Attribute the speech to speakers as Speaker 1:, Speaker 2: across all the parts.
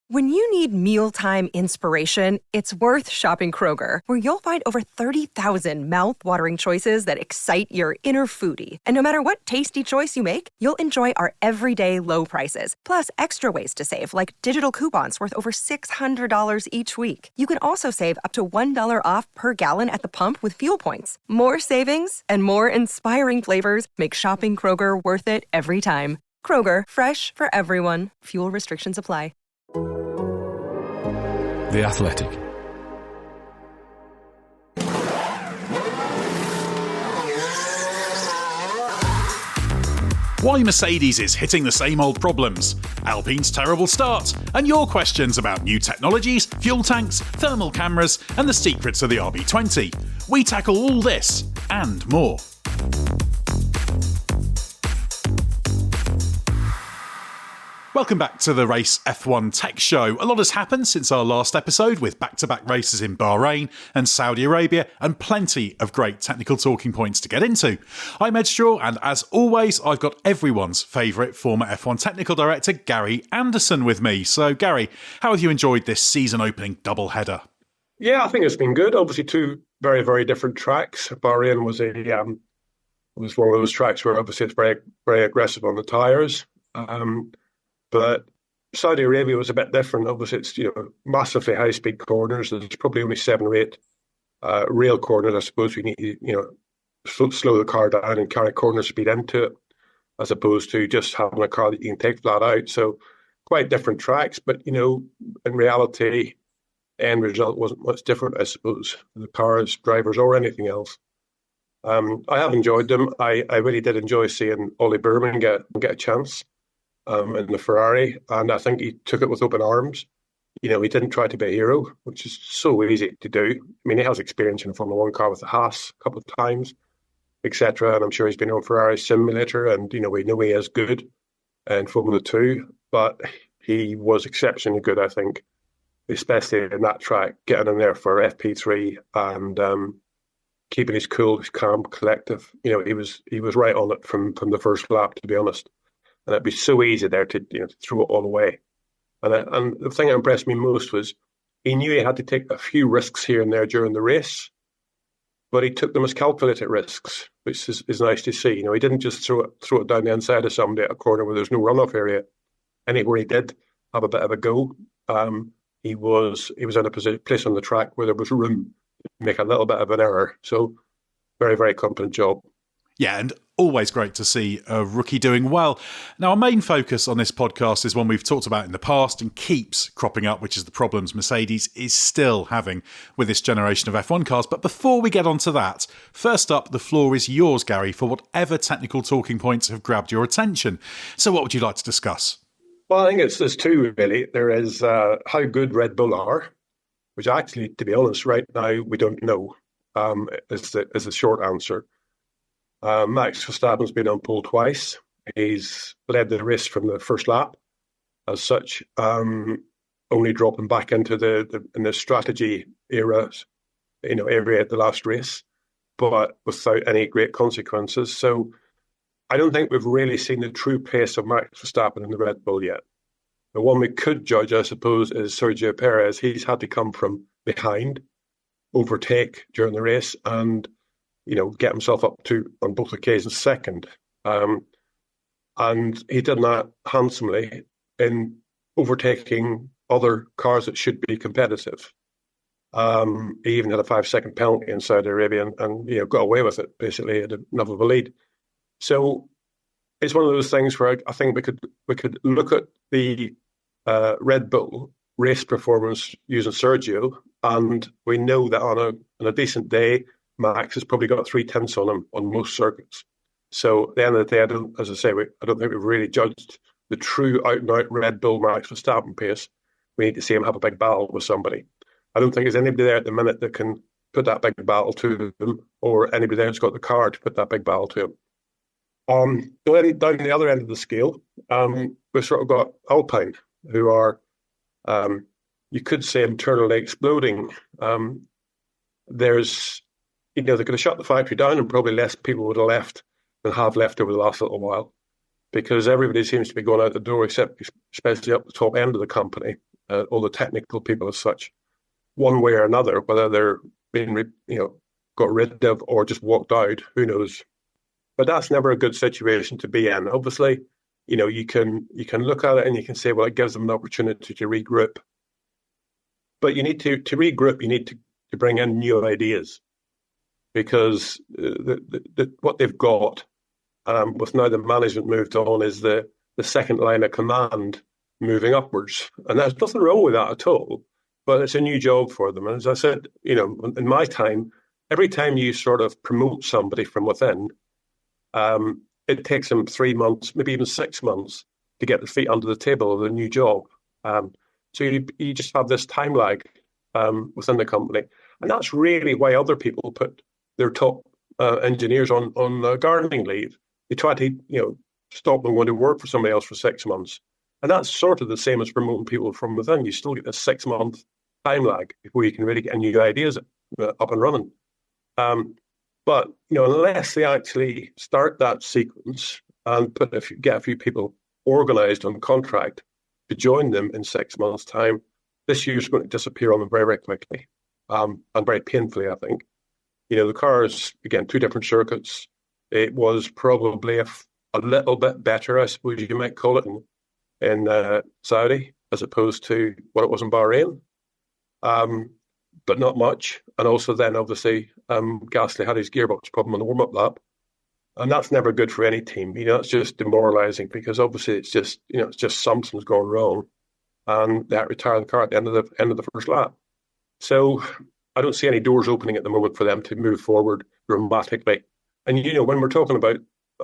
Speaker 1: When you need mealtime inspiration, it's worth shopping Kroger, where you'll find over 30,000 mouth-watering choices that excite your inner foodie. And no matter what tasty choice you make, you'll enjoy our everyday low prices, plus extra ways to save, like digital coupons worth over $600 each week. You can also save up to $1 off per gallon at the pump with fuel points. More savings and more inspiring flavors make shopping Kroger worth it every time. Kroger, fresh for everyone. Fuel restrictions apply.
Speaker 2: The Athletic. Why Mercedes is hitting the same old problems, Alpine's terrible start, and your questions about new technologies, fuel tanks, thermal cameras, and the secrets of the RB20. We tackle all this and more. Welcome back to the Race F1 Tech Show. A lot has happened since our last episode, with back-to-back races in Bahrain and Saudi Arabia, and plenty of great technical talking points to get into. I'm Edd Straw, and as always, I've got everyone's favourite former F1 technical director, Gary Anderson, with me. So, Gary, how have you enjoyed this season-opening doubleheader?
Speaker 3: Yeah, I think it's been good. Obviously, two very, very different tracks. Bahrain was one of those tracks where obviously it's very, very aggressive on the tyres. But Saudi Arabia was a bit different. Obviously, it's massively high-speed corners. There's probably only 7 or 8 real corners. I suppose we need to slow the car down and carry corner speed into it, as opposed to just having a car that you can take flat out. So quite different tracks. But in reality, the end result wasn't much different, I suppose, for the cars, drivers, or anything else. I have enjoyed them. I really did enjoy seeing Ollie Berman get a chance in the Ferrari, and I think he took it with open arms. He didn't try to be a hero, which is so easy to do. I mean, he has experience in a Formula 1 car with the Haas a couple of times, etc., and I'm sure he's been on Ferrari simulator, and we know he is good in Formula 2, but he was exceptionally good, I think, especially in that track, getting in there for FP3 and keeping his cool, his calm, collective. He was right on it from the first lap, to be honest. And it'd be so easy there to throw it all away. And the thing that impressed me most was he knew he had to take a few risks here and there during the race, but he took them as calculated risks, which is nice to see. He didn't just throw it down the inside of somebody at a corner where there's no runoff area. Anywhere he did have a bit of a go, he was in a place on the track where there was room to make a little bit of an error. So very, very competent job.
Speaker 2: Yeah, and always great to see a rookie doing well. Now, our main focus on this podcast is one we've talked about in the past and keeps cropping up, which is the problems Mercedes is still having with this generation of F1 cars. But before we get on to that, first up, the floor is yours, Gary, for whatever technical talking points have grabbed your attention. So what would you like to discuss?
Speaker 3: Well, I think there's two, really. There is how good Red Bull are, which actually, to be honest, right now, we don't know, is the short answer. Max Verstappen's been on pole twice. He's led the race from the first lap, as such, only dropping back into the strategy area at the last race, but without any great consequences. So I don't think we've really seen the true pace of Max Verstappen in the Red Bull yet. The one we could judge, I suppose, is Sergio Perez. He's had to come from behind, overtake during the race, and get himself up to, on both occasions, second. And he did that handsomely in overtaking other cars that should be competitive. He even had a 5-second penalty in Saudi Arabia and got away with it, basically, at enough of a lead. So it's one of those things where I think we could look at the Red Bull race performance using Sergio, and we know that on a decent day, Max has probably got 3/10 on him on most circuits. So at the end of the day, I don't think we've really judged the true out-and-out Red Bull Max Verstappen pace. We need to see him have a big battle with somebody. I don't think there's anybody there at the minute that can put that big battle to him, or anybody there that's got the car to put that big battle to him. Going down the other end of the scale, we've sort of got Alpine, who are, you could say, internally exploding. They could have shut the factory down and probably less people would have left than have left over the last little while, because everybody seems to be going out the door, especially up the top end of the company. all the technical people as such, one way or another, whether they're being, got rid of or just walked out, who knows? But that's never a good situation to be in. Obviously, you can look at it and you can say, well, it gives them an opportunity to regroup. But you need to regroup, you need to bring in new ideas, because what they've got, with now the management moved on, is the second line of command moving upwards. And there's nothing wrong with that at all, but it's a new job for them. And as I said, in my time, every time you sort of promote somebody from within, it takes them 3 months, maybe even 6 months to get their feet under the table of the new job. So you just have this time lag within the company. And that's really why other people put their top engineers on gardening leave. They try to stop them going to work for somebody else for 6 months. And that's sort of the same as promoting people from within. You still get this 6 month time lag before you can really get new ideas up and running. But unless they actually start that sequence and get a few people organised on contract to join them in 6 months' time, this year's going to disappear on them very, very quickly, and very painfully, I think. The cars, again, 2 different circuits. It was probably a little bit better, I suppose you might call it, in Saudi, as opposed to what it was in Bahrain. But not much. And also then, obviously, Gasly had his gearbox problem on the warm-up lap. And that's never good for any team. It's just demoralising, because obviously it's just something's gone wrong. And they had to retire the car at the end of the first lap. So I don't see any doors opening at the moment for them to move forward dramatically. And, when we're talking about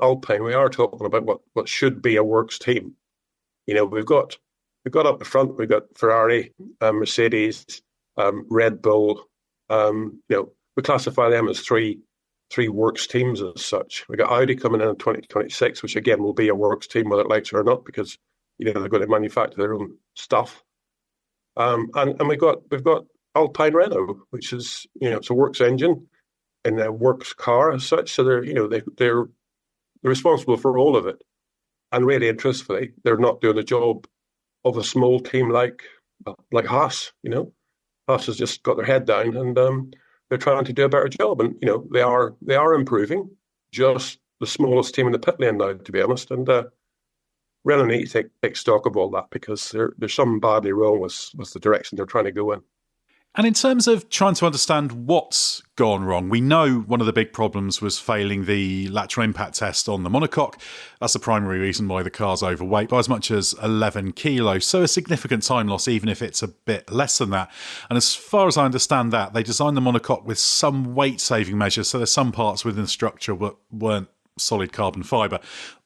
Speaker 3: Alpine, we are talking about what should be a works team. We've got up the front, we've got Ferrari, Mercedes, Red Bull. We classify them as three works teams as such. We got Audi coming in 2026, which again will be a works team whether it likes it or not, because they're going to manufacture their own stuff. And we've got Alpine Renault, which is it's a works engine and a works car as such. So they're responsible for all of it. And really and truthfully, they're not doing the job of a small team like Haas. Haas has just got their head down, and they're trying to do a better job. And they are improving. Just the smallest team in the pit lane now, to be honest. And really need to take stock of all that, because there's something badly wrong with the direction they're trying to go in.
Speaker 2: And in terms of trying to understand what's gone wrong, we know one of the big problems was failing the lateral impact test on the monocoque. That's the primary reason why the car's overweight by as much as 11 kilos. So a significant time loss, even if it's a bit less than that. And as far as I understand that, they designed the monocoque with some weight-saving measures. So there's some parts within the structure that weren't solid carbon fibre.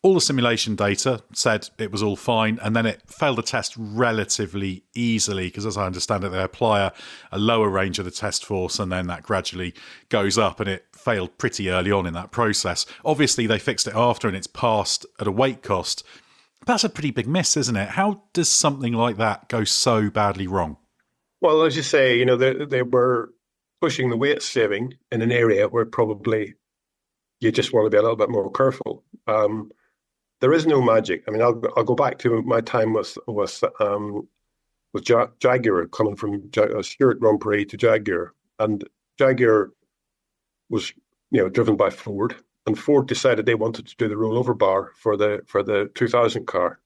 Speaker 2: All the simulation data said it was all fine, and then it failed the test relatively easily, because as I understand it, they apply a lower range of the test force, and then that gradually goes up, and it failed pretty early on in that process. Obviously, they fixed it after, and it's passed at a weight cost. That's a pretty big miss, isn't it? How does something like that go so badly wrong?
Speaker 3: Well, as you say, they were pushing the weight saving in an area where probably you just want to be a little bit more careful. There is no magic. I mean, I'll go back to my time with Jaguar, coming from Stewart Grand Prix to Jaguar, and Jaguar was driven by Ford, and Ford decided they wanted to do the rollover bar for the 2000 car,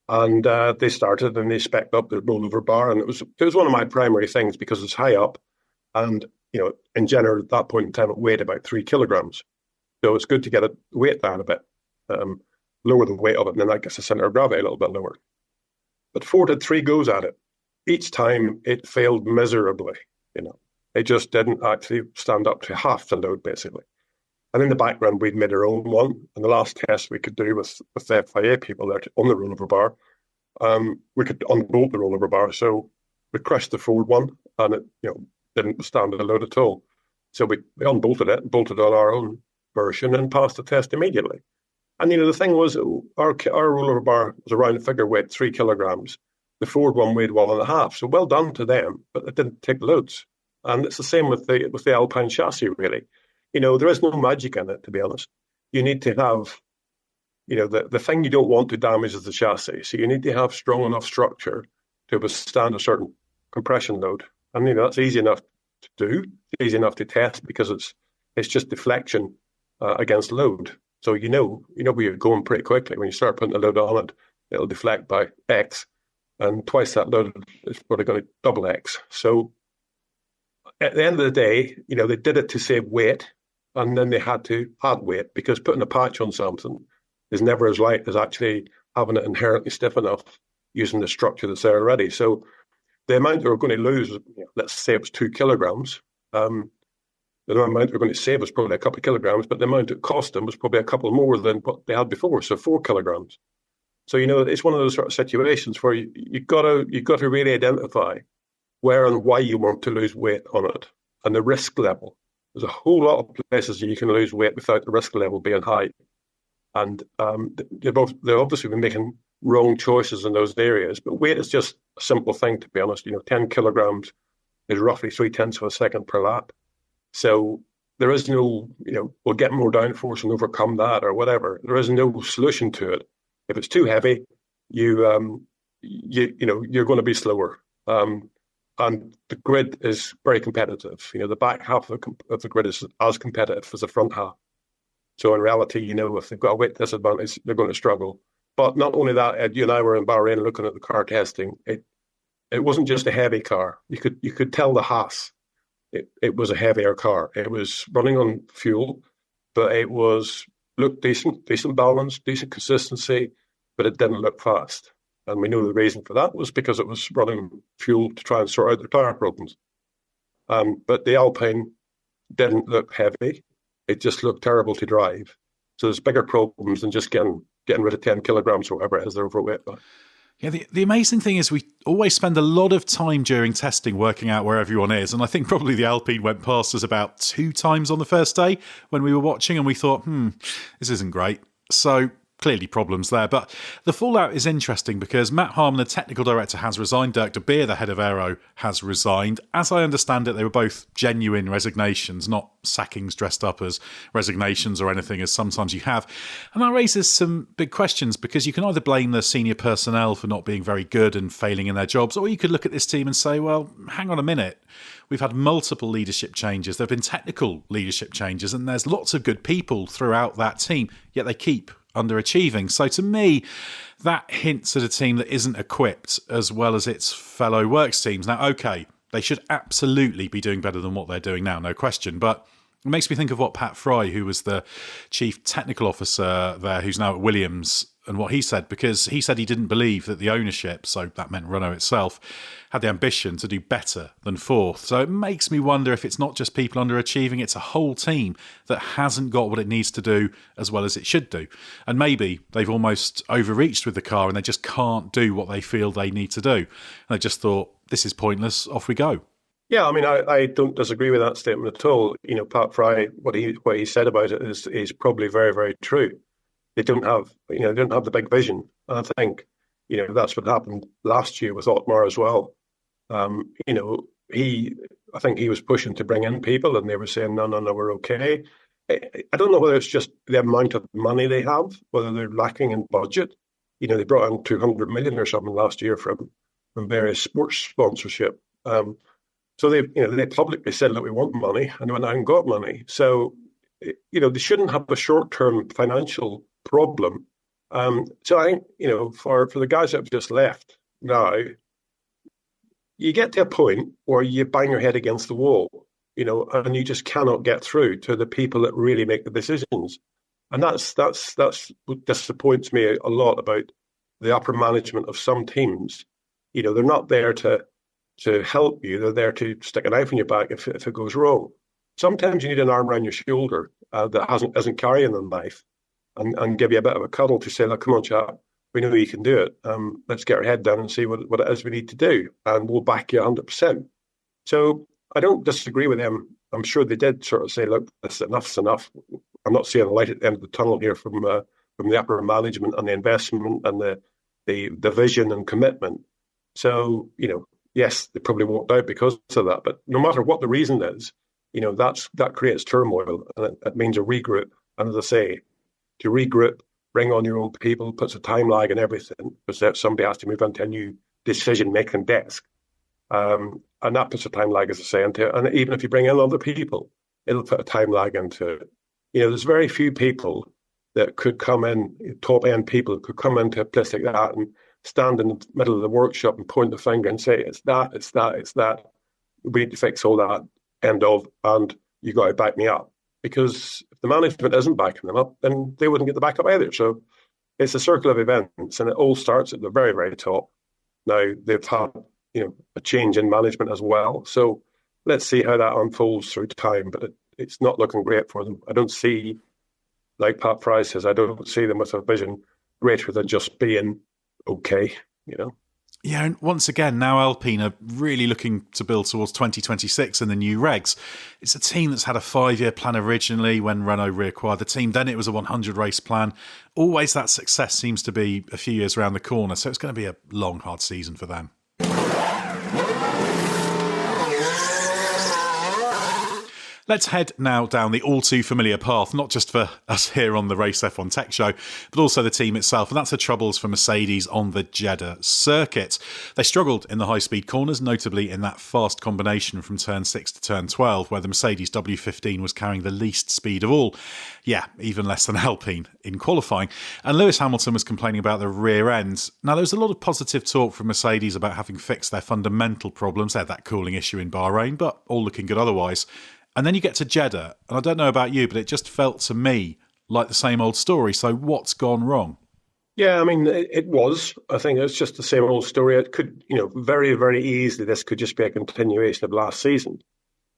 Speaker 3: and they started and they spec'd up the rollover bar, and it was one of my primary things, because it's high up, and in general at that point in time it weighed about 3 kilograms. So it's good to get the weight down a bit, lower the weight of it, and then that gets the centre of gravity a little bit lower. But Ford had 3 goes at it. Each time it failed miserably. It just didn't actually stand up to half the load, basically. And in the background, we'd made our own one. And the last test we could do with the FIA people there on the rollover bar, we could unbolt the rollover bar. So we crushed the Ford one, and it didn't withstand the load at all. So we unbolted it, bolted on our own version, and passed the test immediately. And the thing was, our rollover bar was around a figure weight 3 kilograms. The Ford one weighed 1.5. So well done to them, but it didn't take loads. And it's the same with the Alpine chassis, really. There is no magic in it, to be honest. You need to have, the thing you don't want to damage is the chassis. So you need to have strong enough structure to withstand a certain compression load. And that's easy enough to do, easy enough to test, because it's just deflection against load. So you know where you're going pretty quickly. When you start putting a load on it, it'll deflect by X, and twice that load is probably going to double X. So at the end of the day, they did it to save weight, and then they had to add weight, because putting a patch on something is never as light as actually having it inherently stiff enough using the structure that's there already. So the amount they were going to lose, let's say it was 2 kilograms. The amount they were going to save was probably a couple of kilograms, but the amount it cost them was probably a couple more than what they had before, so 4 kilograms. So it's one of those sort of situations where you've got to really identify where and why you want to lose weight on it, and the risk level. There's a whole lot of places you can lose weight without the risk level being high, and they've obviously been making wrong choices in those areas. But weight is just a simple thing, to be honest. 10 kilograms is roughly 0.3 of a second per lap. So there is no, we'll get more downforce and overcome that or whatever. There is no solution to it. If it's too heavy, you're going to be slower. And the grid is very competitive. The back half of the grid is as competitive as the front half. So in reality, if they've got a weight disadvantage, they're going to struggle. But not only that, Ed, you and I were in Bahrain looking at the car testing. It wasn't just a heavy car. You could tell the Haas. It was a heavier car. It was running on fuel, but it looked decent balance, decent consistency, but it didn't look fast. And we know the reason for that was because it was running fuel to try and sort out the tyre problems. But the Alpine didn't look heavy. It just looked terrible to drive. So there's bigger problems than just getting rid of 10 kilograms or whatever it is they're overweight by.
Speaker 2: Yeah, the amazing thing is we always spend a lot of time during testing working out where everyone is. And I think probably the Alpine went past us about 2 times on the first day when we were watching, and we thought, this isn't great. So clearly problems there. But the fallout is interesting because Matt Harmon, the technical director, has resigned. Dirk de Beer, the head of Aero, has resigned. As I understand it, they were both genuine resignations, not sackings dressed up as resignations or anything, as sometimes you have. And that raises some big questions, because you can either blame the senior personnel for not being very good and failing in their jobs, or you could look at this team and say, well, hang on a minute. We've had multiple leadership changes. There have been technical leadership changes, and there's lots of good people throughout that team, yet they keep underachieving. So to me, that hints at a team that isn't equipped as well as its fellow works teams. Now, okay, they should absolutely be doing better than what they're doing now, no question. But it makes me think of what Pat Fry, who was the chief technical officer there, who's now at Williams, and what he said, because he said he didn't believe that the ownership, so that meant Renault itself, had the ambition to do better than fourth. So it makes me wonder if it's not just people underachieving, it's a whole team that hasn't got what it needs to do as well as it should do. And maybe they've almost overreached with the car and they just can't do what they feel they need to do. And they just thought, this is pointless, off we go.
Speaker 3: Yeah, I mean, I don't disagree with that statement at all. Pat Fry, what he said about it is probably very, very true. They don't have the big vision. And I think, that's what happened last year with Otmar as well. I think he was pushing to bring in people, and they were saying, no, we're okay. I don't know whether it's just the amount of money they have, whether they're lacking in budget. They brought in 200 million or something last year from various sports sponsorship. So they publicly said that we want money, and they went out and got money. So, they shouldn't have a short-term financial problem. So I think, for the guys that have just left now, you get to a point where you bang your head against the wall, and you just cannot get through to the people that really make the decisions. And that's what disappoints me a lot about the upper management of some teams. They're not there to help you. They're there to stick a knife in your back if it goes wrong. Sometimes you need an arm around your shoulder that isn't carrying the knife, and give you a bit of a cuddle to say, look, come on, chap, we know you can do it. Let's get our head down and see what it is we need to do, and we'll back you 100%. So I don't disagree with them. I'm sure they did sort of say, look, enough's enough. I'm not seeing a light at the end of the tunnel here from the upper management and the investment and the vision and commitment. So, yes, they probably walked out because of that. But no matter what the reason is, that creates turmoil, and it means a regroup. And as I say, to regroup, bring on your own people, puts a time lag and everything, because somebody has to move into a new decision-making desk. And that puts a time lag, as I say, into it. And even if you bring in other people, it'll put a time lag into it. There's very few people that could come in, top-end people could come into a place like that and stand in the middle of the workshop and point the finger and say, it's that. We need to fix all that, end of, and you got to back me up. Because if the management isn't backing them up, then they wouldn't get the backup either. So it's a circle of events, and it all starts at the very, very top. Now, they've had a change in management as well. So let's see how that unfolds through time. But it's not looking great for them. I don't see, like Pat Fry says, I don't see them with a vision greater than just being okay,
Speaker 2: Yeah, and once again, now Alpine are really looking to build towards 2026 and the new regs. It's a team that's had a 5-year plan originally when Renault reacquired the team. Then it was a 100-race plan. Always that success seems to be a few years around the corner, so it's going to be a long, hard season for them. Let's head now down the all-too-familiar path, not just for us here on the Race F1 Tech Show, but also the team itself, and that's the troubles for Mercedes on the Jeddah circuit. They struggled in the high-speed corners, notably in that fast combination from turn 6 to turn 12, where the Mercedes W15 was carrying the least speed of all. Yeah, even less than Alpine in qualifying. And Lewis Hamilton was complaining about the rear end. Now, there was a lot of positive talk from Mercedes about having fixed their fundamental problems. They had that cooling issue in Bahrain, but all looking good otherwise. And then you get to Jeddah, and I don't know about you, but it just felt to me like the same old story. So what's gone wrong?
Speaker 3: Yeah, I mean, it was. I think it's just the same old story. It could, very, very easily, this could just be a continuation of last season.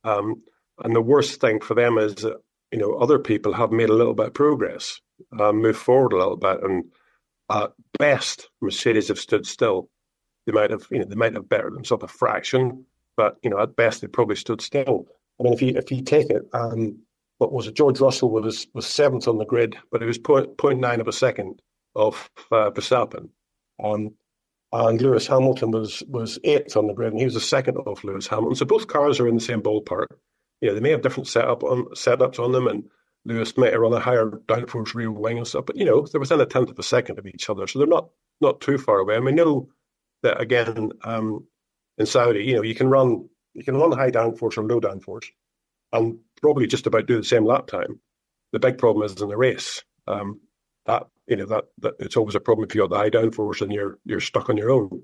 Speaker 3: And the worst thing for them is that, other people have made a little bit of progress, moved forward a little bit. And at best, Mercedes have stood still. They might have bettered themselves a fraction, but, at best, they probably stood still. I mean, if you take it, what was it? George Russell was seventh on the grid, but it was 0.9 of a second of Verstappen. And Lewis Hamilton was eighth on the grid, and he was the second off Lewis Hamilton. So both cars are in the same ballpark. They may have different setups on them, and Lewis might have run a higher downforce rear wing and stuff. But they're within a tenth of a second of each other, so they're not too far away. And we know that again in Saudi, you can run high downforce or low downforce, and probably just about do the same lap time. The big problem is in the race. That it's always a problem if you got the high downforce and you're stuck on your own.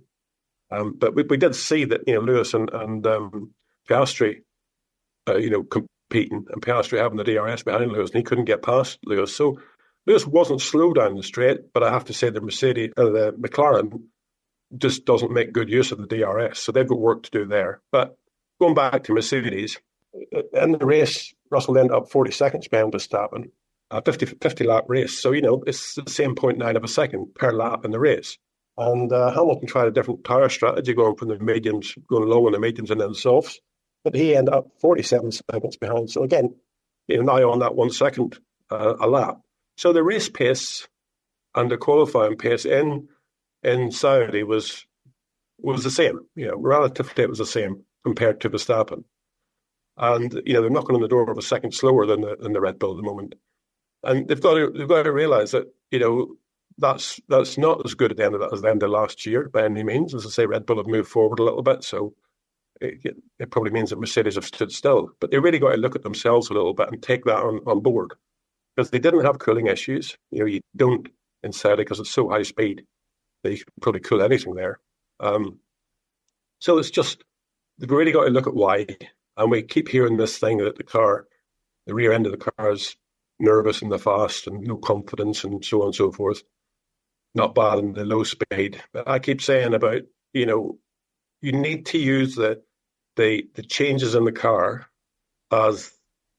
Speaker 3: But we did see that Lewis and Piastri, competing, and Piastri having the DRS behind Lewis, and he couldn't get past Lewis. So Lewis wasn't slow down the straight, but I have to say the McLaren just doesn't make good use of the DRS, so they've got work to do there. But going back to Mercedes, in the race, Russell ended up 40 seconds behind Verstappen, a 50-lap race. So, it's the same 0.9 of a second per lap in the race. And Hamilton tried a different tyre strategy, going from the mediums, going low on the mediums and then the softs. But he ended up 47 seconds behind. So again, now on that 1 second a lap. So the race pace and the qualifying pace in Saudi was the same. Relatively it was the same compared to Verstappen. And, they're knocking on the door of a second slower than the Red Bull at the moment. And they've got to realise that, that's not as good at the end of that as the end of last year by any means. As I say, Red Bull have moved forward a little bit, so it probably means that Mercedes have stood still. But they really got to look at themselves a little bit and take that on board, because they didn't have cooling issues. You don't in Saudi because it's so high speed that you can probably cool anything there. So it's just, they've really got to look at why. And we keep hearing this thing that the rear end of the car is nervous in the fast and no confidence and so on and so forth. Not bad in the low speed. But I keep saying about, you need to use the changes in the car as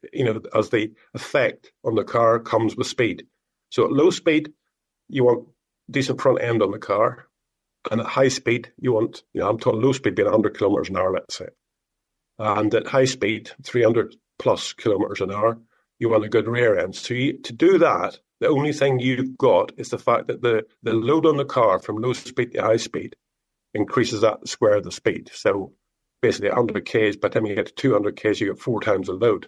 Speaker 3: the effect on the car comes with speed. So at low speed, you want decent front end on the car. And at high speed, you want, I'm talking low speed being 100 kilometers an hour, let's say. And at high speed, 300 plus kilometers an hour, you want a good rear end. So to do that, the only thing you've got is the fact that the load on the car from low speed to high speed increases at the square of the speed. So basically 100 Ks, by the time you get to 200 Ks, you get 4 times the load.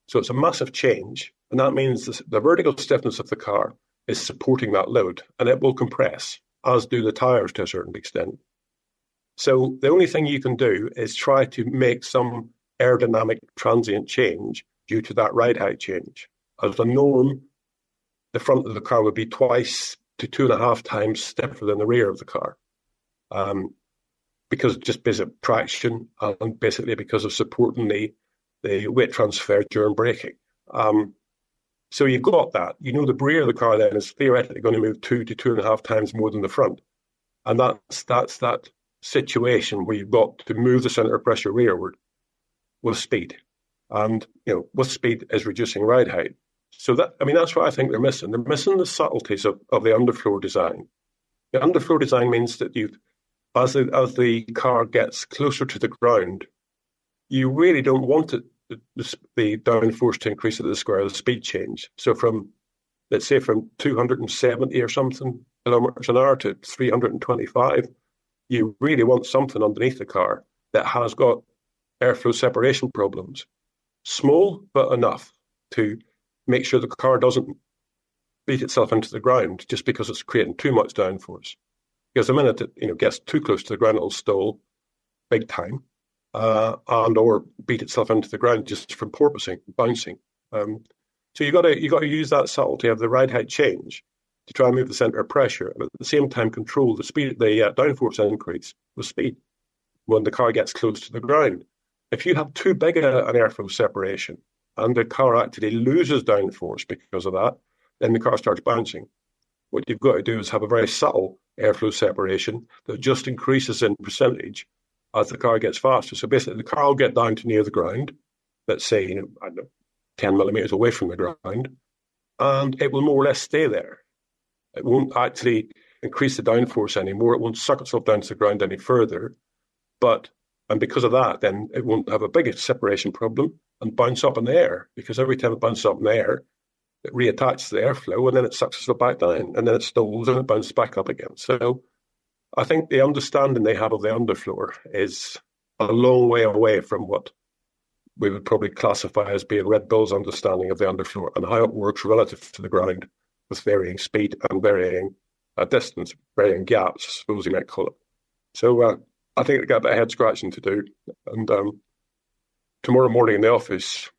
Speaker 3: So it's a massive change. And that means the vertical stiffness of the car is supporting that load, and it will compress, as do the tyres to a certain extent. So the only thing you can do is try to make some aerodynamic transient change due to that ride height change. As a norm, the front of the car would be 2 to 2.5 times stiffer than the rear of the car. Because just basic traction and basically because of supporting the weight transfer during braking. So you've got that. You know the rear of the car then is theoretically going to move 2 to 2.5 times more than the front. And that's that situation where you've got to move the centre of pressure rearward with speed. And, with speed is reducing ride height. So that's what I think they're missing. They're missing the subtleties of the underfloor design. The underfloor design means that as the car gets closer to the ground, you really don't want the downforce to increase at the square of the speed change. So let's say from 270 or something kilometers an hour to 325, you really want something underneath the car that has got airflow separation problems. Small, but enough to make sure the car doesn't beat itself into the ground just because it's creating too much downforce. Because the minute it gets too close to the ground, it'll stall big time, and or beat itself into the ground just from porpoising, bouncing. So you got to use that subtlety of the ride height change to try and move the centre of pressure, and at the same time control the speed, the downforce increase with speed when the car gets close to the ground. If you have too big an airflow separation and the car actually loses downforce because of that, then the car starts bouncing. What you've got to do is have a very subtle airflow separation that just increases in percentage as the car gets faster. So basically, the car will get down to near the ground, let's say, 10 millimeters away from the ground, and it will more or less stay there. It won't actually increase the downforce anymore. It won't suck itself down to the ground any further. And because of that, then it won't have a bigger separation problem and bounce up in the air, because every time it bounces up in the air, it reattaches the airflow and then it sucks itself back down and then it stalls and it bounces back up again. So I think the understanding they have of the underfloor is a long way away from what we would probably classify as being Red Bull's understanding of the underfloor and how it works relative to the ground with varying speed and varying distance, varying gaps, I suppose you might call it. So I think they've got a bit of head scratching to do. And tomorrow morning in the office,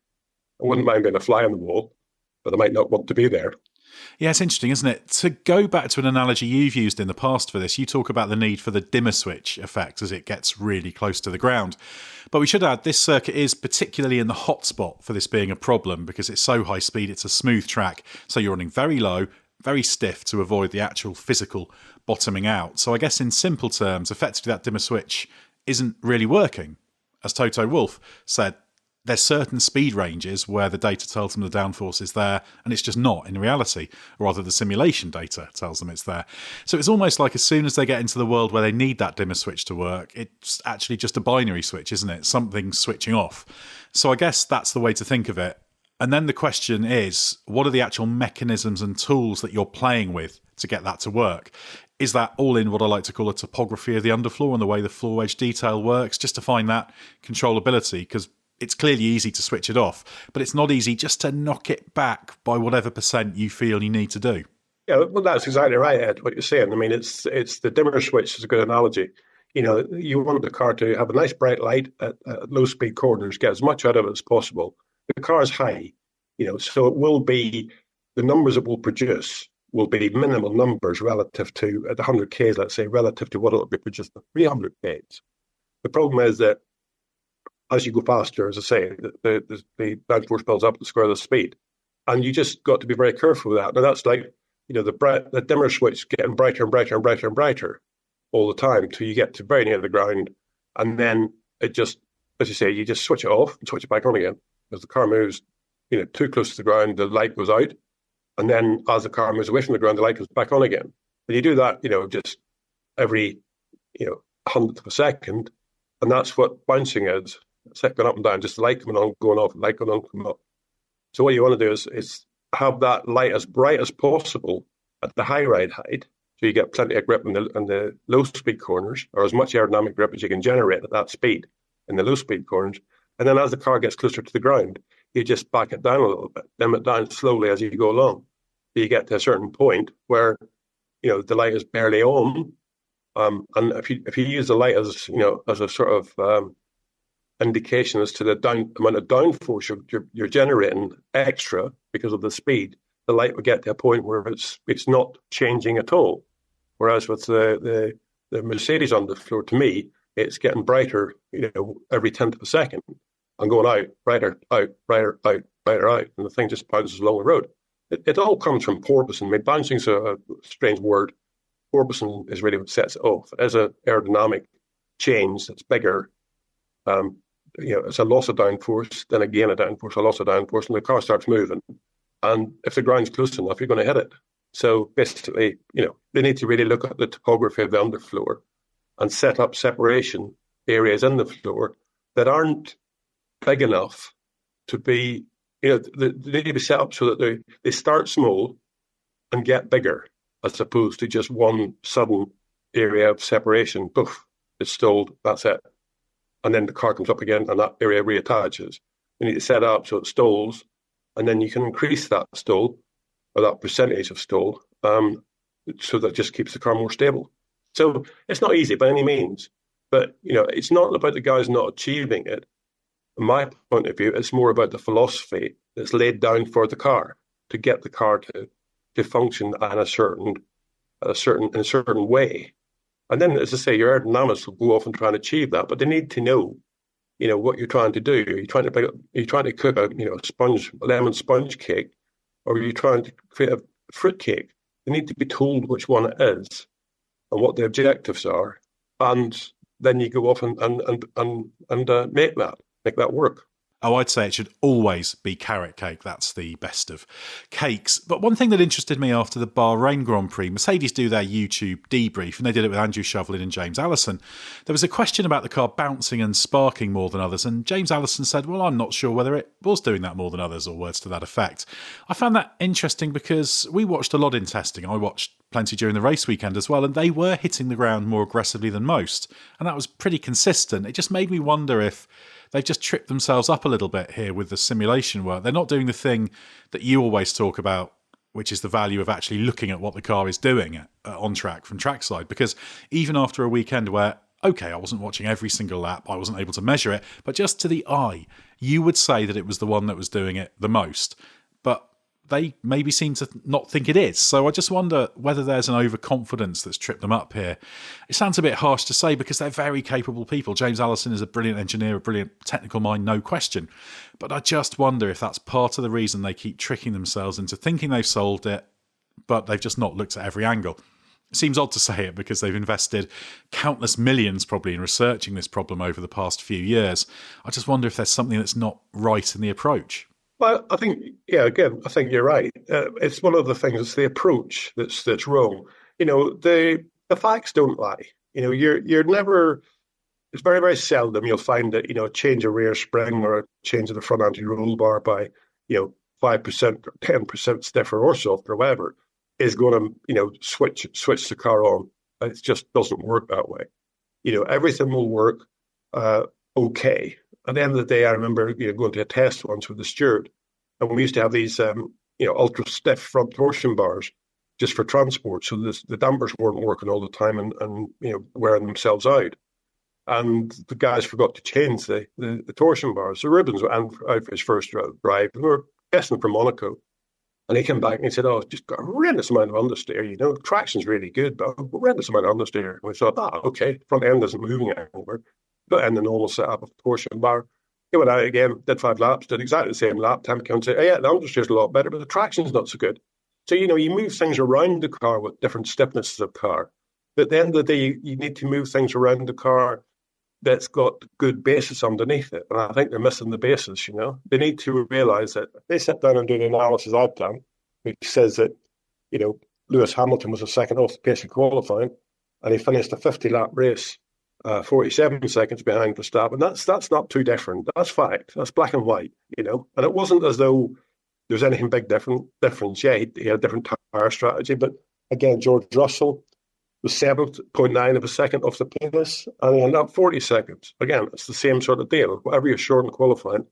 Speaker 3: I wouldn't mind being a fly on the wall, but I might not want to be there.
Speaker 2: Yeah, it's interesting, isn't it? To go back to an analogy you've used in the past for this, you talk about the need for the dimmer switch effect as it gets really close to the ground. But we should add, this circuit is particularly in the hot spot for this being a problem because it's so high speed, it's a smooth track. So you're running very low, very stiff to avoid the actual physical bottoming out. So I guess in simple terms, effectively that dimmer switch isn't really working. As Toto Wolff said, there's certain speed ranges where the data tells them the downforce is there, and it's just not in reality. Rather, the simulation data tells them it's there. So it's almost like as soon as they get into the world where they need that dimmer switch to work, it's actually just a binary switch, isn't it? Something's switching off. So I guess that's the way to think of it. And then the question is, what are the actual mechanisms and tools that you're playing with to get that to work? Is that all in what I like to call a topography of the underfloor and the way the floor wedge detail works, just to find that controllability? Because it's clearly easy to switch it off, but it's not easy just to knock it back by whatever percent you feel you need to do.
Speaker 3: Yeah, well, that's exactly right, Ed, what you're saying. I mean, it's the dimmer switch is a good analogy. You want the car to have a nice bright light at low speed corners, get as much out of it as possible. The car is high, so it will be, the numbers it will produce will be minimal numbers relative to, at 100 Ks, let's say, relative to what it'll be produced at 300 Ks. The problem is that as you go faster, as I say, the downforce builds up at the square of the speed. And you just got to be very careful with that. Now, that's like, the dimmer switch getting brighter and brighter and brighter and brighter all the time till you get to very near the ground. And then it just, as you say, you just switch it off and switch it back on again. As the car moves, too close to the ground, the light goes out. And then as the car moves away from the ground, the light goes back on again. And you do that, just every, 100th of a second. And that's what bouncing is. It's going up and down, just the light coming on, going off, light going on, coming up. So what you want to do is have that light as bright as possible at the high ride height, so you get plenty of grip in the low speed corners, or as much aerodynamic grip as you can generate at that speed in the low speed corners. And then as the car gets closer to the ground, you just back it down a little bit, dim it down slowly as you go along. You get to a certain point where, the light is barely on, And if you use the light as as a sort of indication as to the amount of downforce you're generating extra because of the speed, the light will get to a point where it's not changing at all. Whereas with the Mercedes on the floor, to me, it's getting brighter, every tenth of a second, and going out, brighter, out, brighter, out, brighter, out, and the thing just bounces along the road. It all comes from porpoising. I mean, bouncing's a strange word. Porpoising is really what sets it off. It is an aerodynamic change that's bigger. It's a loss of downforce, then a gain of downforce, a loss of downforce, and the car starts moving. And if the ground's close enough, you're going to hit it. So basically, they need to really look at the topography of the underfloor and set up separation areas in the floor that aren't big enough to be, they need to be set up so that they start small and get bigger, as opposed to just one sudden area of separation. Poof, it's stalled, that's it. And then the car comes up again and that area reattaches. You need to set up so it stalls, and then you can increase that stall, or that percentage of stall, so that just keeps the car more stable. So it's not easy by any means, but it's not about the guys not achieving it. From my point of view, it's more about the philosophy that's laid down for the car to get the car to function in a certain way. And then, as I say, your aerodynamics will go off and try and achieve that, but they need to know, what you're trying to do. Are you trying to cook a lemon sponge cake, or are you trying to create a fruit cake? They need to be told which one it is and what the objectives are, and then you go off and make that work.
Speaker 2: Oh, I'd say it should always be carrot cake. That's the best of cakes. But one thing that interested me after the Bahrain Grand Prix, Mercedes do their YouTube debrief, and they did it with Andrew Shovlin and James Allison. There was a question about the car bouncing and sparking more than others, and James Allison said, well, I'm not sure whether it was doing that more than others, or words to that effect. I found that interesting because we watched a lot in testing. I watched plenty during the race weekend as well, and they were hitting the ground more aggressively than most, and that was pretty consistent. It just made me wonder if they've just tripped themselves up a little bit here with the simulation work. They're not doing the thing that you always talk about, which is the value of actually looking at what the car is doing on track from trackside. Because even after a weekend where, okay, I wasn't watching every single lap, I wasn't able to measure it, but just to the eye, you would say that it was the one that was doing it the most. But they maybe seem to not think it is. So I just wonder whether there's an overconfidence that's tripped them up here. It sounds a bit harsh to say because they're very capable people. James Allison is a brilliant engineer, a brilliant technical mind, no question. But I just wonder if that's part of the reason they keep tricking themselves into thinking they've solved it, but they've just not looked at every angle. It seems odd to say it because they've invested countless millions probably in researching this problem over the past few years. I just wonder if there's something that's not right in the approach.
Speaker 3: Well, I think, I think you're right. It's one of the things, it's the approach that's wrong. The facts don't lie. You're never, it's very, very seldom you'll find that, a change of rear spring or a change of the front anti-roll bar by, 5% or 10% stiffer or softer or whatever is going to, switch the car on. It just doesn't work that way. Everything will work okay. At the end of the day, I remember going to a test once with the steward, and we used to have these ultra stiff front torsion bars just for transport, so the dampers weren't working all the time and wearing themselves out. And the guys forgot to change the torsion bars. The ribbons were out for his first drive, and we were testing for Monaco. And he came back and he said, it's just got a horrendous amount of understeer. Traction's really good, but a horrendous amount of understeer. And we thought, okay, front end isn't moving anywhere. Put in the normal setup of the torsion bar. He went out again, did 5 laps, did exactly the same lap. Time came and said, the understeer's a lot better, but the traction's not so good. So, you move things around the car with different stiffnesses of car. But at the end of the day, you need to move things around the car that's got good basis underneath it. And I think they're missing the basis, They need to realise that if they sit down and do the analysis I've done, which says that, Lewis Hamilton was a second off the pace of qualifying, and he finished a 50-lap race 47 seconds behind Verstappen. That's not too different. That's fact. That's black and white, And it wasn't as though there's anything big difference. Yeah, he had a different tyre strategy, but again, George Russell was 7.9 of a second off the pace, and he ended up 40 seconds. Again, it's the same sort of deal. Whatever you're short in qualifying,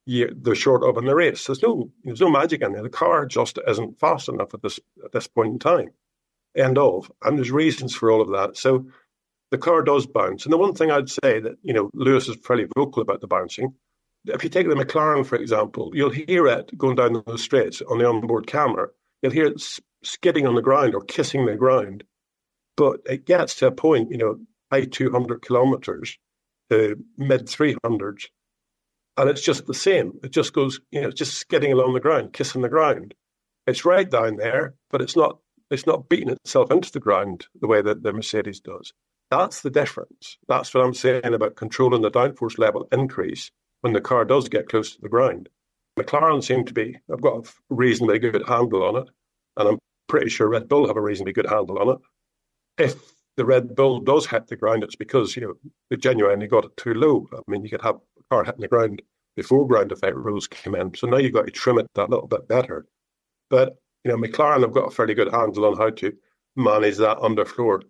Speaker 3: they're short of in the race. There's no magic in there. The car just isn't fast enough at this point in time. End of. And there's reasons for all of that. So the car does bounce. And the one thing I'd say that, Lewis is fairly vocal about the bouncing. If you take the McLaren, for example, you'll hear it going down the straights on the onboard camera. You'll hear it skidding on the ground or kissing the ground. But it gets to a point, high 200 kilometers to mid 300s. And it's just the same. It just goes, it's just skidding along the ground, kissing the ground. It's right down there, but it's not beating itself into the ground the way that the Mercedes does. That's the difference. That's what I'm saying about controlling the downforce level increase when the car does get close to the ground. McLaren seem to be, I've got a reasonably good handle on it, and I'm pretty sure Red Bull have a reasonably good handle on it. If the Red Bull does hit the ground, it's because, they genuinely got it too low. I mean, you could have a car hitting the ground before ground effect rules came in. So now you've got to trim it that little bit better. But, McLaren have got a fairly good handle on how to manage that underfloor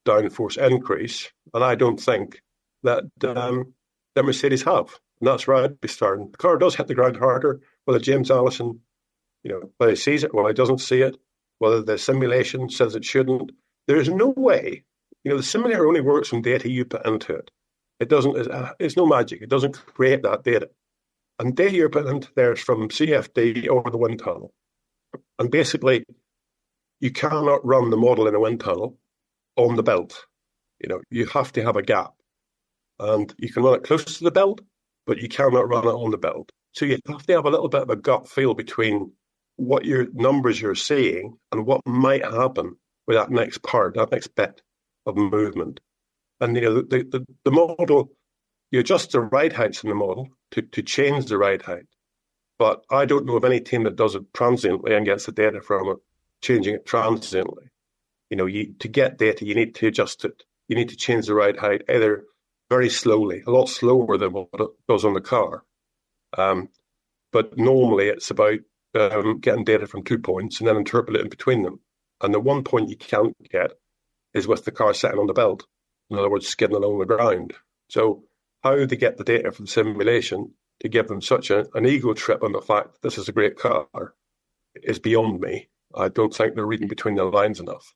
Speaker 3: downforce increase. And I don't think that the Mercedes have. And that's where I'd be starting. The car does hit the ground harder, whether James Allison, whether he sees it, whether he doesn't see it, whether the simulation says it shouldn't. There's no way. The simulator only works on data you put into it. It doesn't. It's no magic. It doesn't create that data. And data you're putting into there is from CFD or the wind tunnel. And basically, you cannot run the model in a wind tunnel on the belt. You have to have a gap. And you can run it close to the belt, but you cannot run it on the belt. So you have to have a little bit of a gut feel between what your numbers you're seeing and what might happen with that next part, that next bit of movement. And, the model, you adjust the ride heights in the model to change the ride height. But I don't know of any team that does it transiently and gets the data from it, changing it transiently. To get data, you need to adjust it. You need to change the ride height either very slowly, a lot slower than what it does on the car. But normally it's about getting data from 2 points and then interpolating between them. And the one point you can't get is with the car sitting on the belt. In other words, skidding along the ground. So how they get the data from the simulation to give them such an ego trip on the fact that this is a great car is beyond me. I don't think they're reading between the lines enough.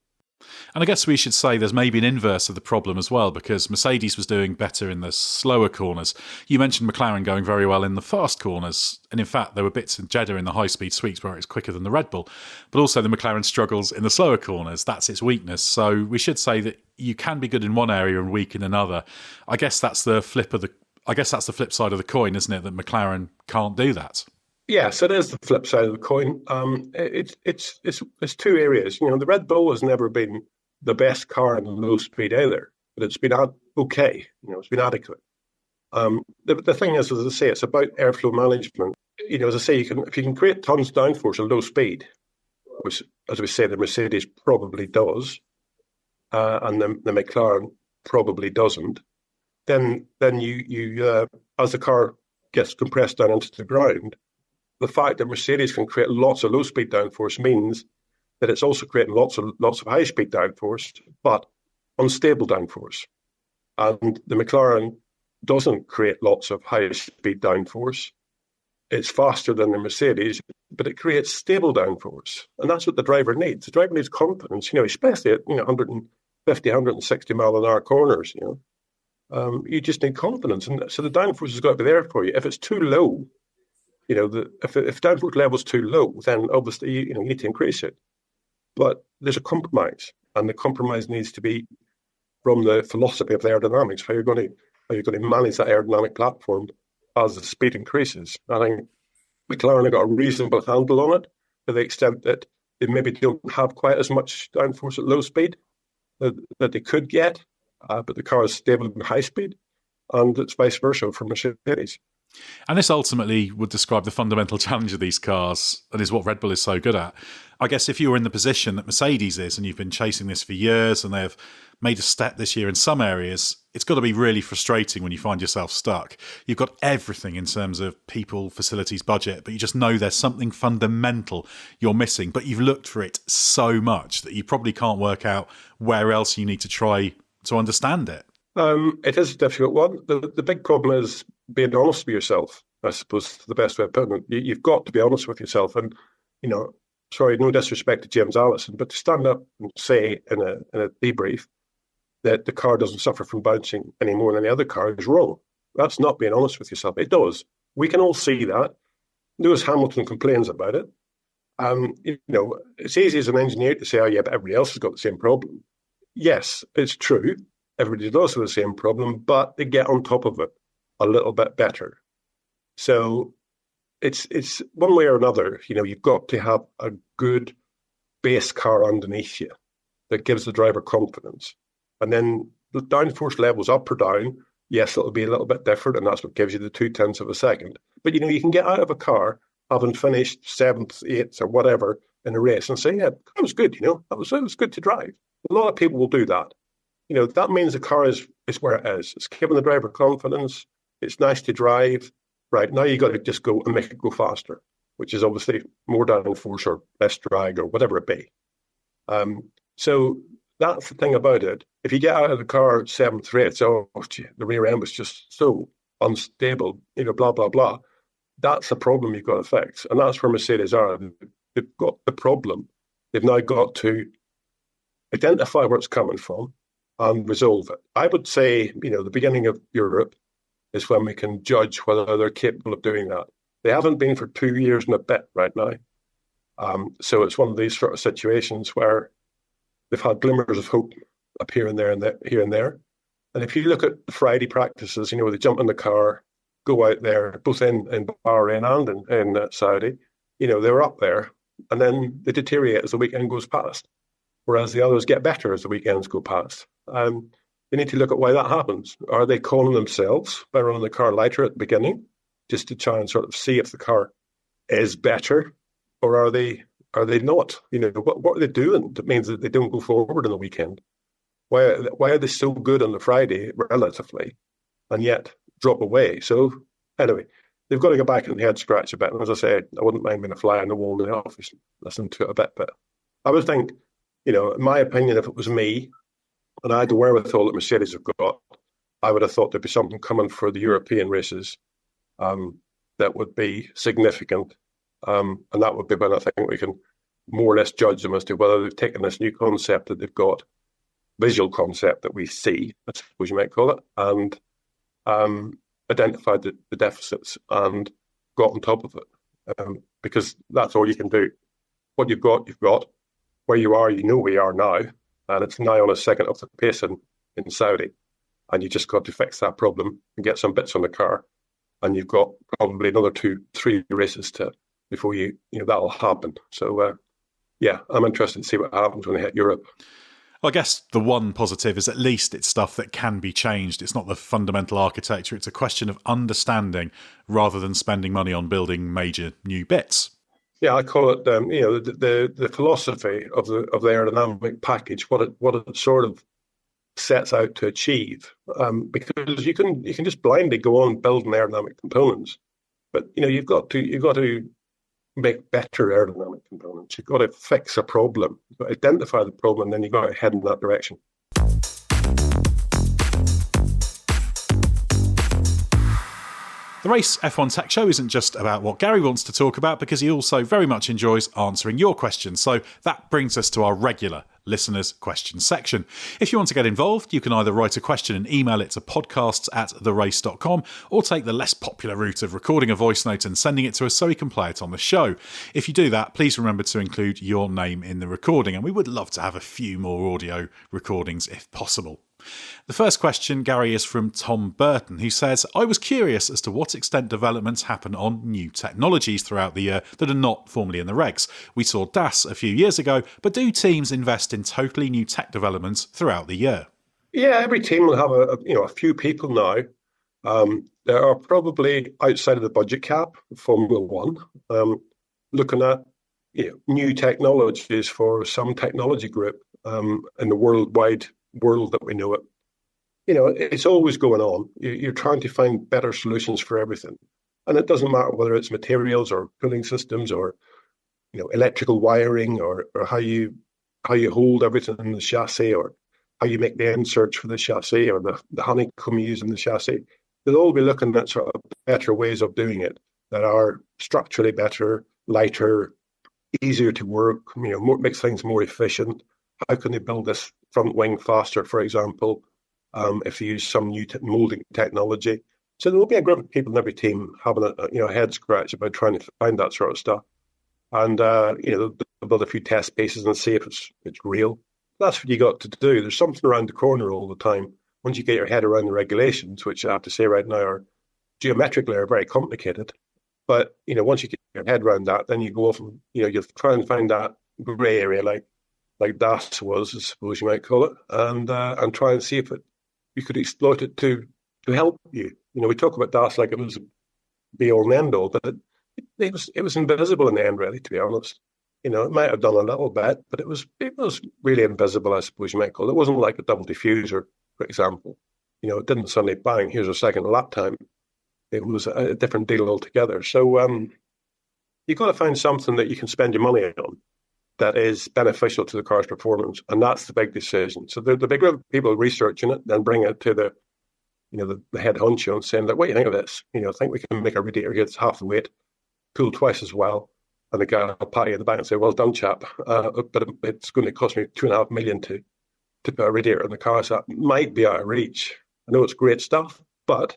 Speaker 2: And I guess we should say there's maybe an inverse of the problem as well, because Mercedes was doing better in the slower corners. You mentioned McLaren going very well in the fast corners. And in fact, there were bits in Jeddah in the high-speed sweeps where it's quicker than the Red Bull. But also the McLaren struggles in the slower corners. That's its weakness. So we should say that you can be good in one area and weak in another. I guess that's the flip side of the coin, isn't it? That McLaren can't do that.
Speaker 3: Yes, it is the flip side of the coin. It's two areas. The Red Bull has never been the best car in low speed either, but it's been okay. It's been adequate. The thing is, as I say, it's about airflow management. As I say, if you can create tons of downforce at low speed, which, as we say, the Mercedes probably does, and the McLaren probably doesn't, then you as the car gets compressed down into the ground, the fact that Mercedes can create lots of low-speed downforce means that it's also creating lots of high-speed downforce, but unstable downforce. And the McLaren doesn't create lots of high-speed downforce. It's faster than the Mercedes, but it creates stable downforce. And that's what the driver needs. The driver needs confidence, especially at 150, 160 mile an hour corners. You just need confidence. And so the downforce has got to be there for you. If it's too low, if downforce level is too low, then obviously you need to increase it. But there's a compromise, and the compromise needs to be from the philosophy of the aerodynamics. How you're going to manage that aerodynamic platform as the speed increases. I think McLaren have got a reasonable handle on it to the extent that they maybe don't have quite as much downforce at low speed that they could get, but the car is stable in high speed, and it's vice versa for Mercedes.
Speaker 2: And this ultimately would describe the fundamental challenge of these cars, and is what Red Bull is so good at. I guess if you were in the position that Mercedes is, and you've been chasing this for years, and they've made a step this year in some areas, it's got to be really frustrating when you find yourself stuck. You've got everything in terms of people, facilities, budget, but you just know there's something fundamental you're missing, but you've looked for it so much that you probably can't work out where else you need to try to understand it.
Speaker 3: It is a difficult one. The big problem is being honest with yourself, I suppose, the best way of putting it. You've got to be honest with yourself. And, sorry, no disrespect to James Allison, but to stand up and say in a debrief that the car doesn't suffer from bouncing any more than the other car is wrong. That's not being honest with yourself. It does. We can all see that. Lewis Hamilton complains about it. It's easy as an engineer to say, oh, yeah, but everybody else has got the same problem. Yes, it's true. Everybody does have the same problem, but they get on top of it a little bit better. So it's one way or another, you've got to have a good base car underneath you that gives the driver confidence. And then the downforce levels up or down, yes, it'll be a little bit different, and that's what gives you the 0.2 of a second. But, you can get out of a car having finished 7th, 8th, or whatever in a race and say, yeah, that was good, it was good to drive. A lot of people will do that. That means the car is where it is. It's giving the driver confidence. It's nice to drive. Right, now you got to just go and make it go faster, which is obviously more downforce or less drag or whatever it be. So that's the thing about it. If you get out of the car 7th, 8th, the rear end was just so unstable, blah, blah, blah. That's a problem you've got to fix. And that's where Mercedes are. They've got the problem. They've now got to identify where it's coming from and resolve it. I would say, the beginning of Europe is when we can judge whether they're capable of doing that. They haven't been for 2 years and a bit right now. So it's one of these sort of situations where they've had glimmers of hope up here and there and here and there. And if you look at the Friday practices, they jump in the car, go out there, both in Bahrain and in Saudi, they're up there, and then they deteriorate as the weekend goes past, whereas the others get better as the weekends go past. They need to look at why that happens. Are they calling themselves by running the car lighter at the beginning, just to try and sort of see if the car is better, or are they not? What are they doing that means that they don't go forward on the weekend? Why are they so good on the Friday relatively, and yet drop away? So anyway, they've got to go back and head scratch a bit. And as I said, I wouldn't mind being a fly on the wall in the office, listening to it a bit. But I would think, in my opinion, if it was me and I had the wherewithal that Mercedes have got, I would have thought there'd be something coming for the European races that would be significant. And that would be when I think we can more or less judge them as to whether they've taken this new concept that they've got, visual concept that we see, I suppose you might call it, and identified the deficits and got on top of it. Because that's all you can do. What you've got, you've got. Where you are, where you are now. And it's now on a second of the pace in Saudi. And you just got to fix that problem and get some bits on the car. And you've got probably another 2-3 races before that'll happen. So, I'm interested to see what happens when they hit Europe.
Speaker 2: I guess the one positive is at least it's stuff that can be changed. It's not the fundamental architecture. It's a question of understanding rather than spending money on building major new bits.
Speaker 3: Yeah, I call it the philosophy of the aerodynamic package, what it sort of sets out to achieve. Because you can just blindly go on building aerodynamic components, but you've got to make better aerodynamic components. You've got to fix a problem, you've got to identify the problem, and then you've got to head in that direction.
Speaker 2: The Race F1 Tech Show isn't just about what Gary wants to talk about, because he also very much enjoys answering your questions. So that brings us to our regular listeners' question section. If you want to get involved, you can either write a question and email it to podcasts@therace.com, or take the less popular route of recording a voice note and sending it to us so we can play it on the show. If you do that, please remember to include your name in the recording, and we would love to have a few more audio recordings if possible. The first question, Gary, is from Tom Burton, who says, I was curious as to what extent developments happen on new technologies throughout the year that are not formally in the regs. We saw DAS a few years ago, but do teams invest in totally new tech developments throughout the year?
Speaker 3: Yeah, every team will have a few people now. There are probably outside of the budget cap, Formula One, looking at new technologies for some technology group in the worldwide world that we know it. It's always going on. You're trying to find better solutions for everything, and it doesn't matter whether it's materials or cooling systems or electrical wiring or how you hold everything in the chassis, or how you make the inserts for the chassis, or the honeycomb you use in the chassis. They'll all be looking at sort of better ways of doing it that are structurally better, lighter, easier to work, make things more efficient. How can they build this front wing faster, for example, if you use some new molding technology. So there will be a group of people in every team having a head scratch about trying to find that sort of stuff. And, they'll build a few test pieces and see if it's real. That's what you got to do. There's something around the corner all the time. Once you get your head around the regulations, which I have to say right now are geometrically very complicated. But, once you get your head around that, then you go off and, you try and find that grey area like DAS was, I suppose you might call it, and try and see if you could exploit it to help you. We talk about DAS like it was be all and end all, but it was invisible in the end, really, to be honest. It might have done a little bit, but it was really invisible, I suppose you might call it. It wasn't like a double diffuser, for example. It didn't suddenly bang, here's a second lap time. It was a different deal altogether. So you've got to find something that you can spend your money on that is beneficial to the car's performance, and that's the big decision. So the big group of people researching it, then bring it to the head honcho and saying, like, what do you think of this? I think we can make a radiator here that's half the weight, cool twice as well. And the guy will pat you in the back and say, well done, chap. But it's going to cost me $2.5 million to put a radiator in the car. So that might be out of reach. I know it's great stuff, but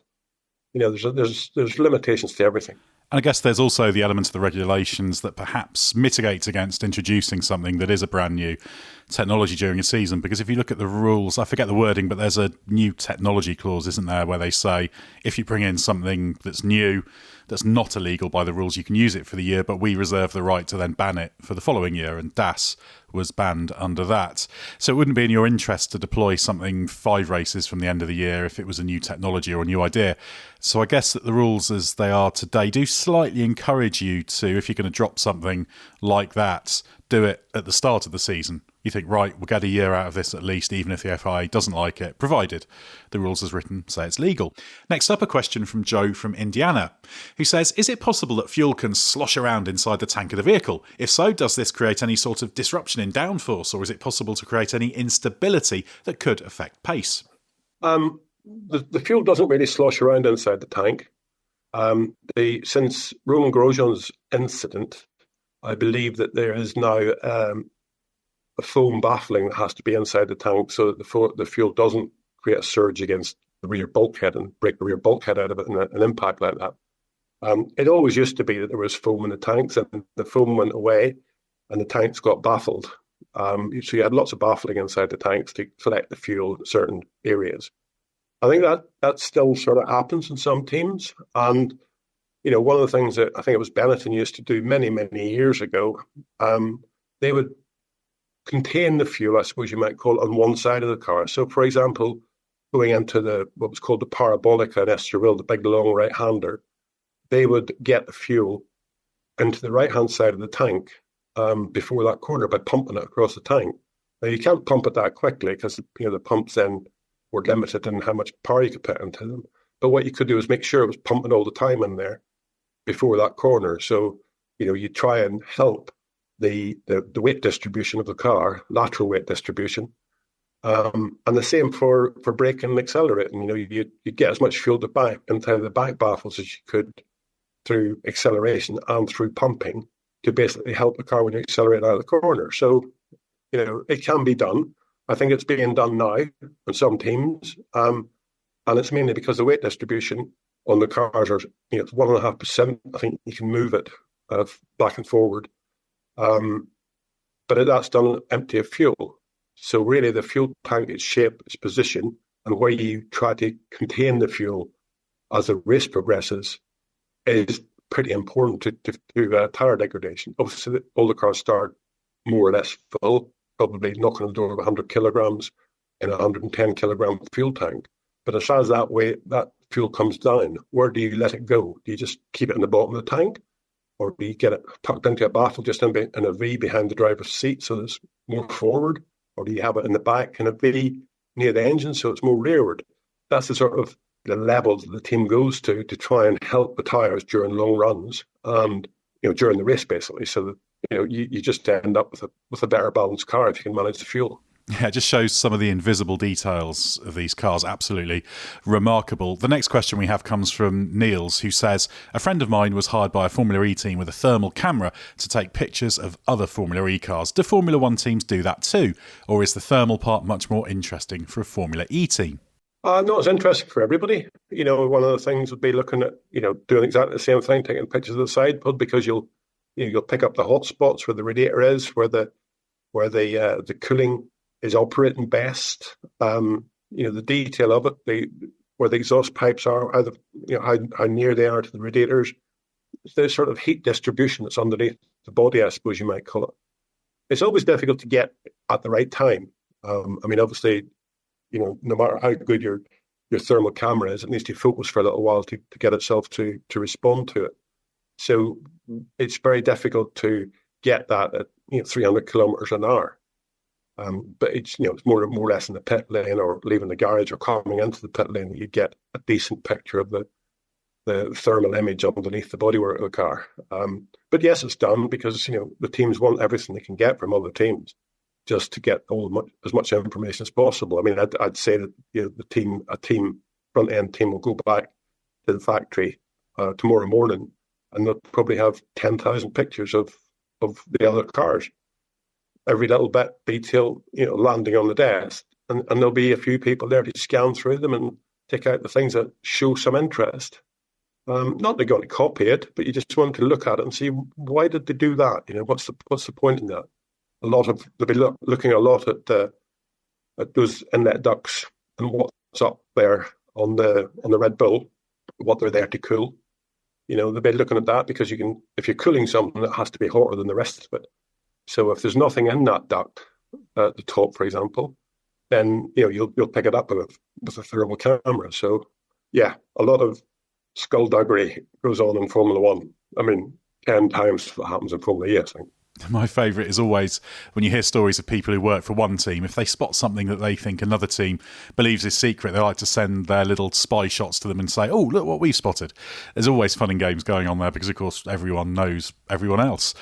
Speaker 3: there's limitations to everything.
Speaker 2: And I guess there's also the element of the regulations that perhaps mitigates against introducing something that is a brand new technology during a season. Because if you look at the rules, I forget the wording, but there's a new technology clause, isn't there, where they say if you bring in something that's new, that's not illegal by the rules, you can use it for the year, but we reserve the right to then ban it for the following year. And DAS was banned under that. So it wouldn't be in your interest to deploy something 5 races from the end of the year if it was a new technology or a new idea. So I guess that the rules as they are today do slightly encourage you to, if you're going to drop something like that, do it at the start of the season. You think, right, we'll get a year out of this at least, even if the FIA doesn't like it, provided the rules as written say it's legal. Next up, a question from Joe from Indiana, who says, is it possible that fuel can slosh around inside the tank of the vehicle? If so, does this create any sort of disruption in downforce, or is it possible to create any instability that could affect pace?
Speaker 3: The fuel doesn't really slosh around inside the tank. Since Romain Grosjean's incident, I believe that there is now a foam baffling that has to be inside the tank so that the fuel doesn't create a surge against the rear bulkhead and break the rear bulkhead out of it in an impact like that. It always used to be that there was foam in the tanks, and the foam went away and the tanks got baffled. So you had lots of baffling inside the tanks to collect the fuel in certain areas. I think that still sort of happens in some teams. And, one of the things that I think it was Benetton used to do many, many years ago, they would contain the fuel, I suppose you might call it, on one side of the car. So, for example, going into what was called the Parabolica in Estoril, the big long right-hander, they would get the fuel into the right-hand side of the tank before that corner by pumping it across the tank. Now, you can't pump it that quickly because the pumps then were limited in how much power you could put into them. But what you could do is make sure it was pumping all the time in there before that corner. So, you try and help the weight distribution of the car, lateral weight distribution. And the same for braking and accelerating. You get as much fuel into the back baffles as you could through acceleration and through pumping to basically help the car when you accelerate out of the corner. So, it can be done. I think it's being done now in some teams. And it's mainly because the weight distribution on the cars are, it's 1.5%. I think you can move it back and forward. But that's done empty of fuel. So really the fuel tank, its shape, its position, and where you try to contain the fuel as the race progresses is pretty important to tyre degradation. Obviously, all the cars start more or less full, probably knocking on the door of 100 kilograms in a 110 kilogram fuel tank. But as far as that fuel comes down, where do you let it go? Do you just keep it in the bottom of the tank? Or do you get it tucked into a baffle just in a V behind the driver's seat so it's more forward? Or do you have it in the back in a V near the engine so it's more rearward? That's the sort of the levels the team goes to try and help the tyres during long runs and during the race basically, so that you just end up with a better balanced car if you can manage the fuel.
Speaker 2: Yeah, it just shows some of the invisible details of these cars. Absolutely remarkable. The next question we have comes from Niels, who says, a friend of mine was hired by a Formula E team with a thermal camera to take pictures of other Formula E cars. Do Formula One teams do that too? Or is the thermal part much more interesting for a Formula E team?
Speaker 3: No, it's interesting for everybody. One of the things would be looking at, doing exactly the same thing, taking pictures of the side pod, because you'll pick up the hot spots where the radiator is, where the cooling is operating best. The detail of it, where the exhaust pipes are, how near they are to the radiators. There's sort of heat distribution that's underneath the body, I suppose you might call it. It's always difficult to get at the right time. Obviously, no matter how good your thermal camera is, it needs to focus for a little while to get itself to respond to it. So it's very difficult to get that at 300 kilometers an hour. But it's more or less in the pit lane or leaving the garage or coming into the pit lane that you get a decent picture of the thermal image underneath the bodywork of the car. But yes, it's done because the teams want everything they can get from other teams, just to get as much information as possible. I mean, I'd say that a front end team will go back to the factory tomorrow morning, and they'll probably have 10,000 pictures of the other cars, every little bit detail, landing on the desk, and there'll be a few people there to scan through them and take out the things that show some interest. Not they're going to copy it, but you just want to look at it and see, why did they do that? What's the point in that? They'll be looking a lot at those inlet ducts and what's up there on the Red Bull, what they're there to cool. They'll be looking at that because if you're cooling something, it has to be hotter than the rest of it. So if there's nothing in that duct at the top, for example, then you'll pick it up with a thermal camera. So yeah, a lot of skullduggery goes on in Formula One. I mean, 10 times what happens in Formula E, I think.
Speaker 2: My favourite is always when you hear stories of people who work for one team, if they spot something that they think another team believes is secret, they like to send their little spy shots to them and say, oh, look what we've spotted. There's always fun and games going on there because, of course, everyone knows everyone else.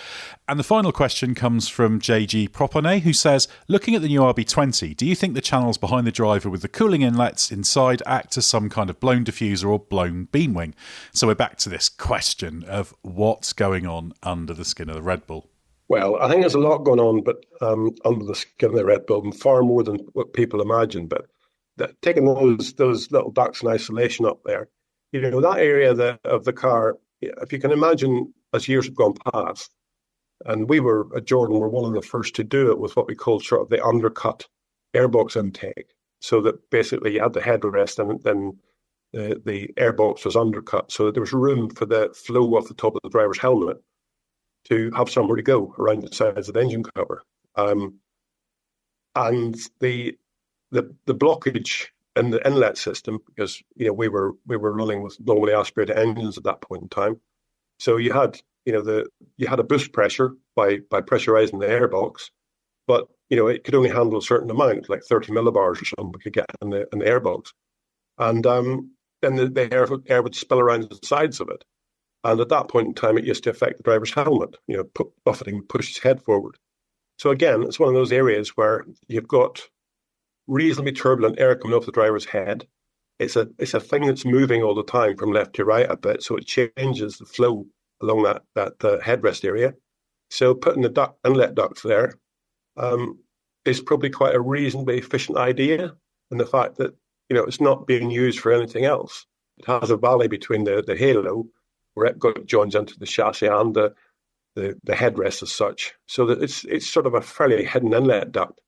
Speaker 2: And the final question comes from JG Propone, who says, looking at the new RB20, do you think the channels behind the driver with the cooling inlets inside act as some kind of blown diffuser or blown beam wing? So we're back to this question of what's going on under the skin of the Red Bull.
Speaker 3: Well, I think there's a lot going on, but under the skin of the Red Bull, and far more than what people imagine. But taking those little ducts in isolation up there, that area of the car, if you can imagine, as years have gone past, and we were at Jordan, were one of the first to do it with what we called sort of the undercut airbox intake. So that basically you had the headrest and then the airbox was undercut, so that there was room for the flow off the top of the driver's helmet to have somewhere to go around the sides of the engine cover. And the blockage in the inlet system, because we were running with normally aspirated engines at that point in time. So you had a boost pressure by pressurizing the airbox, but it could only handle a certain amount, like 30 millibars or something we could get in the airbox. And then the air would spill around the sides of it. And at that point in time, it used to affect the driver's helmet, buffeting, push his head forward. So again, it's one of those areas where you've got reasonably turbulent air coming off the driver's head. It's a thing that's moving all the time from left to right a bit, so it changes the flow along that headrest area. So putting the inlet ducts there is probably quite a reasonably efficient idea, and the fact that it's not being used for anything else. It has a valley between the halo, where it joins into the chassis and the headrest as such, so that it's sort of a fairly hidden inlet duct.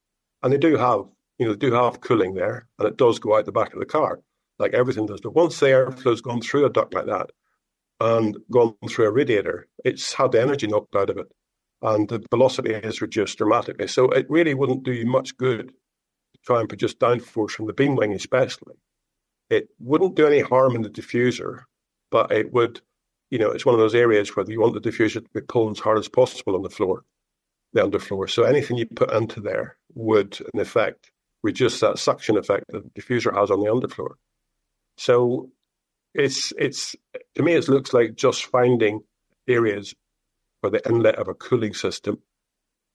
Speaker 3: And they do have cooling there, and it does go out the back of the car, like everything does. But once the airflow's gone through a duct like that and gone through a radiator, it's had the energy knocked out of it, and the velocity is reduced dramatically. So it really wouldn't do you much good to try and produce downforce from the beam wing especially. It wouldn't do any harm in the diffuser, but it would, it's one of those areas where you want the diffuser to be pulled as hard as possible on the floor, the underfloor. So anything you put into there would, in effect, reduce that suction effect that the diffuser has on the underfloor. So it's to me, it looks like just finding areas for the inlet of a cooling system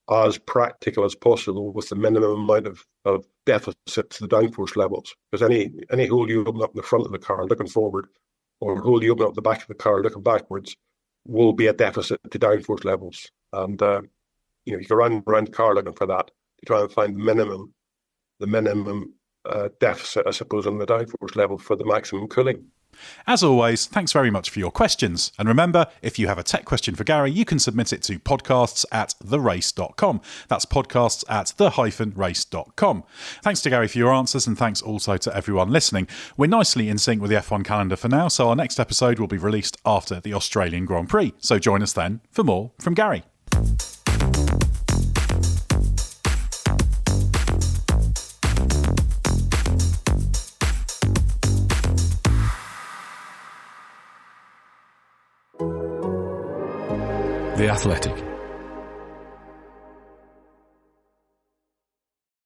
Speaker 3: as practical as possible with the minimum amount of deficit to the downforce levels. Because any hole you open up in the front of the car looking forward, or hole you open up the back of the car looking backwards, will be a deficit to downforce levels. And you can run around the car looking for that to try and find the minimum deficit, I suppose, on the downforce level for the maximum cooling.
Speaker 2: As always, thanks very much for your questions. And remember, if you have a tech question for Gary, you can submit it to podcasts@therace.com. That's podcasts@the-race.com. Thanks to Gary for your answers, and thanks also to everyone listening. We're nicely in sync with the F1 calendar for now, so our next episode will be released after the Australian Grand Prix. So join us then for more from Gary.
Speaker 4: The Athletic.